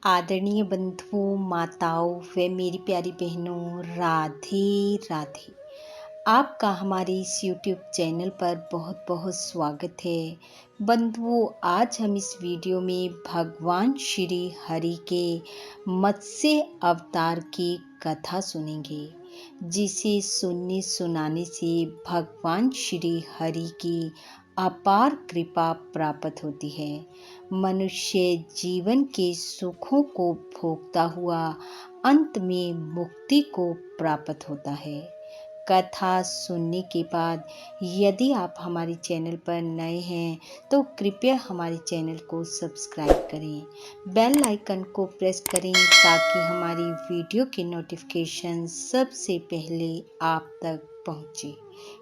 आदरणीय बंधुओं, माताओं व मेरी प्यारी बहनों, राधे राधे। आपका हमारे इस YouTube चैनल पर बहुत बहुत स्वागत है। बंधुओं, आज हम इस वीडियो में भगवान श्री हरि के मत्स्य अवतार की कथा सुनेंगे, जिसे सुनने सुनाने से भगवान श्री हरि की अपार कृपा प्राप्त होती है। मनुष्य जीवन के सुखों को भोगता हुआ अंत में मुक्ति को प्राप्त होता है। कथा सुनने के बाद यदि आप हमारे चैनल पर नए हैं तो कृपया हमारे चैनल को सब्सक्राइब करें, बेल आइकन को प्रेस करें ताकि हमारी वीडियो की नोटिफिकेशन सबसे पहले आप तक पहुंचे।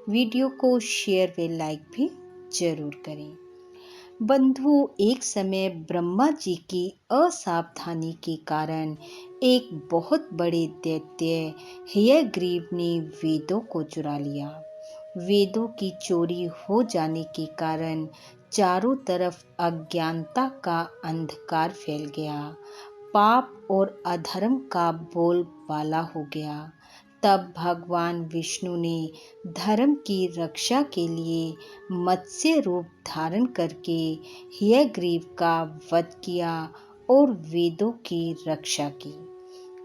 वीडियो को शेयर व लाइक भी जरूर करें। बंधु, एक समय ब्रह्मा जी की असावधानी के कारण एक बहुत बड़े दैत्य हयग्रीव ने वेदों को चुरा लिया। वेदों की चोरी हो जाने के कारण चारों तरफ अज्ञानता का अंधकार फैल गया। पाप और अधर्म का बोलबाला हो गया। तब भगवान विष्णु ने धर्म की रक्षा के लिए मत्स्य रूप धारण करके हयग्रीव का वध किया और वेदों की रक्षा की।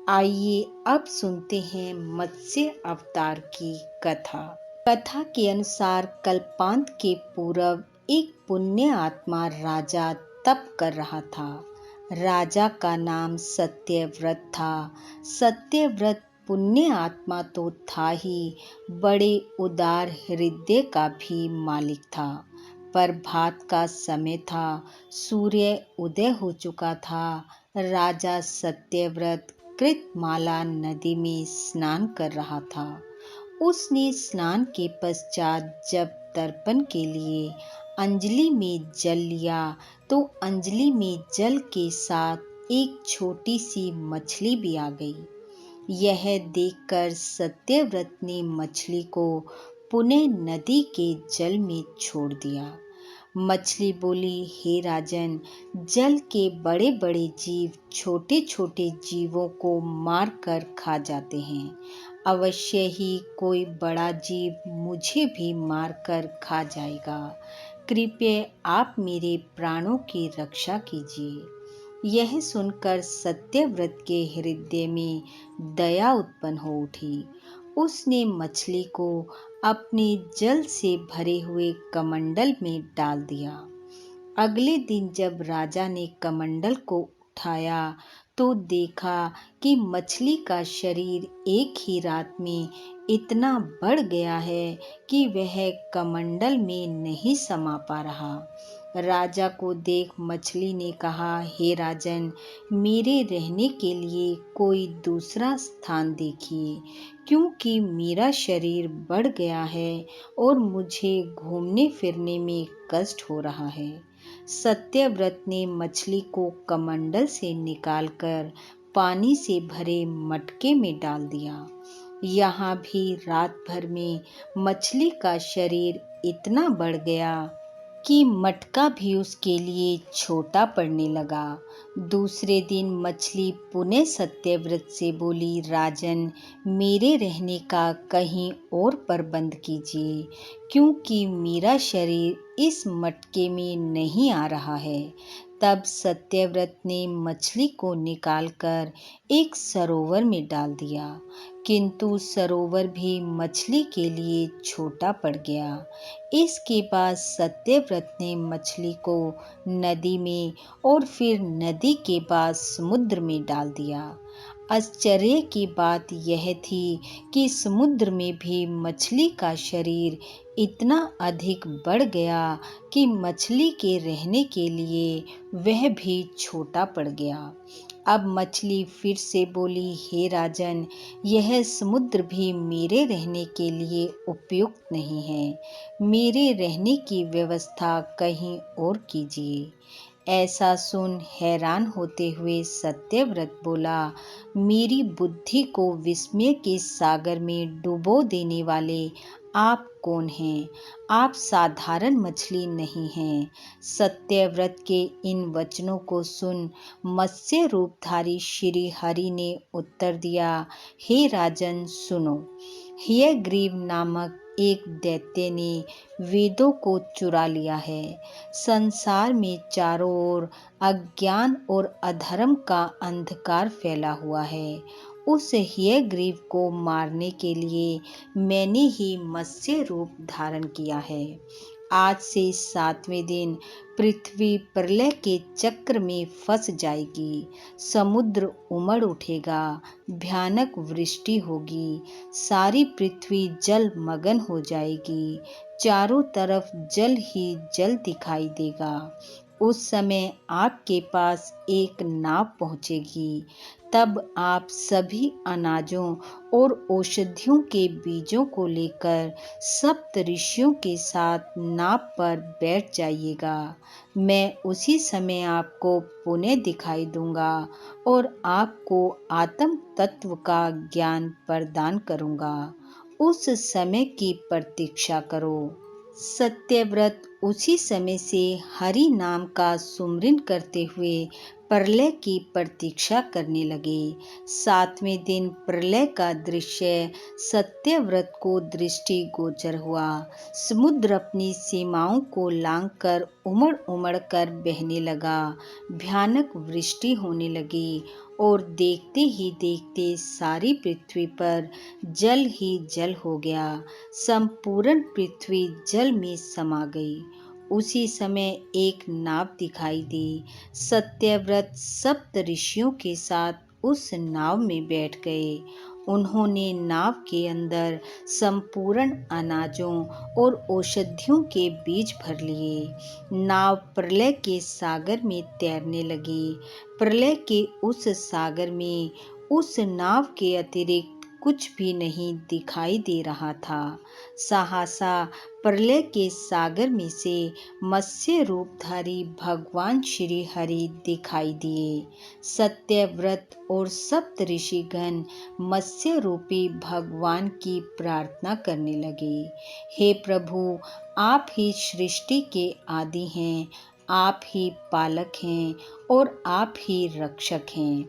आइए अब सुनते हैं मत्स्य अवतार की कथा। कथा के अनुसार कल्पांत के पूर्व एक पुण्य आत्मा राजा तप कर रहा था। राजा का नाम सत्यव्रत था। सत्यव्रत पुण्य आत्मा तो था ही, बड़े उदार हृदय का भी मालिक था। प्रभात का समय था, सूर्य उदय हो चुका था। राजा सत्यव्रत कृतमाला नदी में स्नान कर रहा था। उसने स्नान के पश्चात जब तर्पण के लिए अंजलि में जल लिया तो अंजलि में जल के साथ एक छोटी सी मछली भी आ गई। यह देखकर सत्यव्रत ने मछली को पुनः नदी के जल में छोड़ दिया। मछली बोली, हे राजन, जल के बड़े बड़े जीव छोटे छोटे जीवों को मार कर खा जाते हैं। अवश्य ही कोई बड़ा जीव मुझे भी मार कर खा जाएगा। कृपया आप मेरे प्राणों की रक्षा कीजिए। यह सुनकर सत्यव्रत के हृदय में दया उत्पन्न हो उठी। उसने मछली को अपने जल से भरे हुए कमंडल में डाल दिया। अगले दिन जब राजा ने कमंडल को उठाया तो देखा कि मछली का शरीर एक ही रात में इतना बढ़ गया है कि वह कमंडल में नहीं समा पा रहा। राजा को देख मछली ने कहा, हे राजन, मेरे रहने के लिए कोई दूसरा स्थान देखिए, क्योंकि मेरा शरीर बढ़ गया है और मुझे घूमने फिरने में कष्ट हो रहा है। सत्यव्रत ने मछली को कमंडल से निकालकर पानी से भरे मटके में डाल दिया। यहाँ भी रात भर में मछली का शरीर इतना बढ़ गया कि मटका भी उसके लिए छोटा पड़ने लगा। दूसरे दिन मछली पुनः सत्यव्रत से बोली, राजन, मेरे रहने का कहीं और प्रबंध कीजिए, क्योंकि मेरा शरीर इस मटके में नहीं आ रहा है। तब सत्यव्रत ने मछली को निकालकर एक सरोवर में डाल दिया, किंतु सरोवर भी मछली के लिए छोटा पड़ गया। इसके बाद सत्यव्रत ने मछली को नदी में और फिर नदी के बाद समुद्र में डाल दिया। आश्चर्य की बात यह थी कि समुद्र में भी मछली का शरीर इतना अधिक बढ़ गया कि मछली के रहने के लिए वह भी छोटा पड़ गया। अब मछली फिर से बोली, हे राजन, यह समुद्र भी मेरे रहने के लिए उपयुक्त नहीं है। मेरे रहने की व्यवस्था कहीं और कीजिए। ऐसा सुन हैरान होते हुए सत्यव्रत बोला, मेरी बुद्धि को विस्मय के सागर में डुबो देने वाले आप कौन हैं। आप साधारण मछली नहीं हैं। सत्यव्रत के इन वचनों को सुन मत्स्य रूपधारी श्री हरि ने उत्तर दिया, हे राजन सुनो। हयग्रीव नामक एक दैत्य ने वेदों को चुरा लिया है। संसार में चारों ओर अज्ञान और अधर्म का अंधकार फैला हुआ है। उस हयग्रीव को मारने के लिए मैंने ही मत्स्य रूप धारण किया है। आज से 7वें दिन पृथ्वी प्रलय के चक्र में फंस जाएगी। समुद्र उमड़ उठेगा, भयानक वृष्टि होगी, सारी पृथ्वी जल मगन हो जाएगी, चारों तरफ जल ही जल दिखाई देगा। उस समय आपके पास एक नाव पहुंचेगी। तब आप सभी अनाजों और औषधियों के बीजों को लेकर सप्त ऋषियों के साथ नाव पर बैठ जाइएगा। मैं उसी समय आपको पुनः दिखाई दूंगा और आपको आत्म तत्व का ज्ञान प्रदान करूंगा। उस समय की प्रतीक्षा करो। सत्यव्रत उसी समय से हरि नाम का सुमिरन करते हुए प्रलय की प्रतीक्षा करने लगे। 7वें दिन प्रलय का दृश्य सत्यव्रत को दृष्टि गोचर हुआ। समुद्र अपनी सीमाओं को लांघकर उमड़ उमड़ कर बहने लगा, भयानक वृष्टि होने लगी और देखते ही देखते सारी पृथ्वी पर जल ही जल हो गया। संपूर्ण पृथ्वी जल में समा गई। उसी समय एक नाव दिखाई दी। सत्यव्रत सप्त ऋषियों के साथ उस नाव में बैठ गए। उन्होंने नाव के अंदर संपूर्ण अनाजों और औषधियों के बीज भर लिए। नाव प्रलय के सागर में तैरने लगी। प्रलय के उस सागर में उस नाव के अतिरिक्त कुछ भी नहीं दिखाई दे रहा था। सहसा प्रलय के सागर में से मत्स्य रूपधारी भगवान श्री हरि दिखाई दिए। सत्यव्रत और सप्त ऋषिगण मत्स्य रूपी भगवान की प्रार्थना करने लगे, हे प्रभु, आप ही सृष्टि के आदि हैं, आप ही पालक हैं और आप ही रक्षक हैं।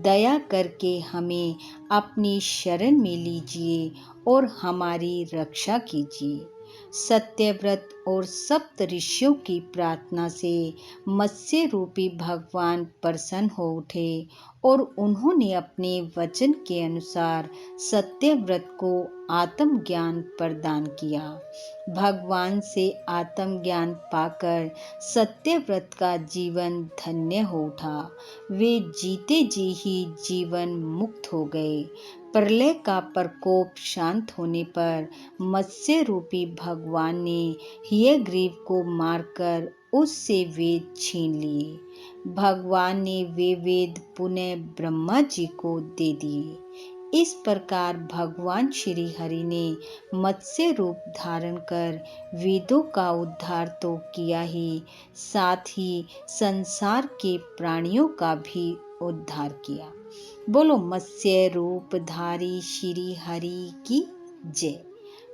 दया करके हमें अपनी शरण में लीजिए और हमारी रक्षा कीजिए। सत्यव्रत और सप्त ऋषियों की प्रार्थना से मत्स्य रूपी भगवान प्रसन्न हो उठे और उन्होंने अपने वचन के अनुसार सत्यव्रत को आत्मज्ञान प्रदान किया। भगवान से आत्मज्ञान पाकर सत्यव्रत का जीवन धन्य हो उठा। वे जीते जी ही जीवन मुक्त हो गए। प्रलय का प्रकोप शांत होने पर मत्स्य रूपी भगवान ने हयग्रीव को मारकर उससे वेद छीन लिए। भगवान ने वे वेद पुनः ब्रह्मा जी को दे दिए। इस प्रकार भगवान श्री हरि ने मत्स्य रूप धारण कर वेदों का उद्धार तो किया ही, साथ ही संसार के प्राणियों का भी उद्धार किया। बोलो मत्स्य रूपधारी श्री हरि की जय।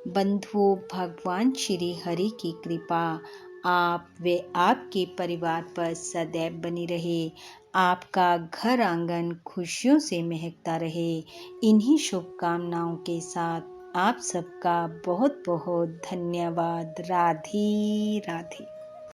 बंधुओं, भगवान श्री हरि की कृपा आप व आपके परिवार पर सदैव बनी रहे। आपका घर आंगन खुशियों से महकता रहे। इन्हीं शुभकामनाओं के साथ आप सबका बहुत बहुत धन्यवाद। राधे राधे।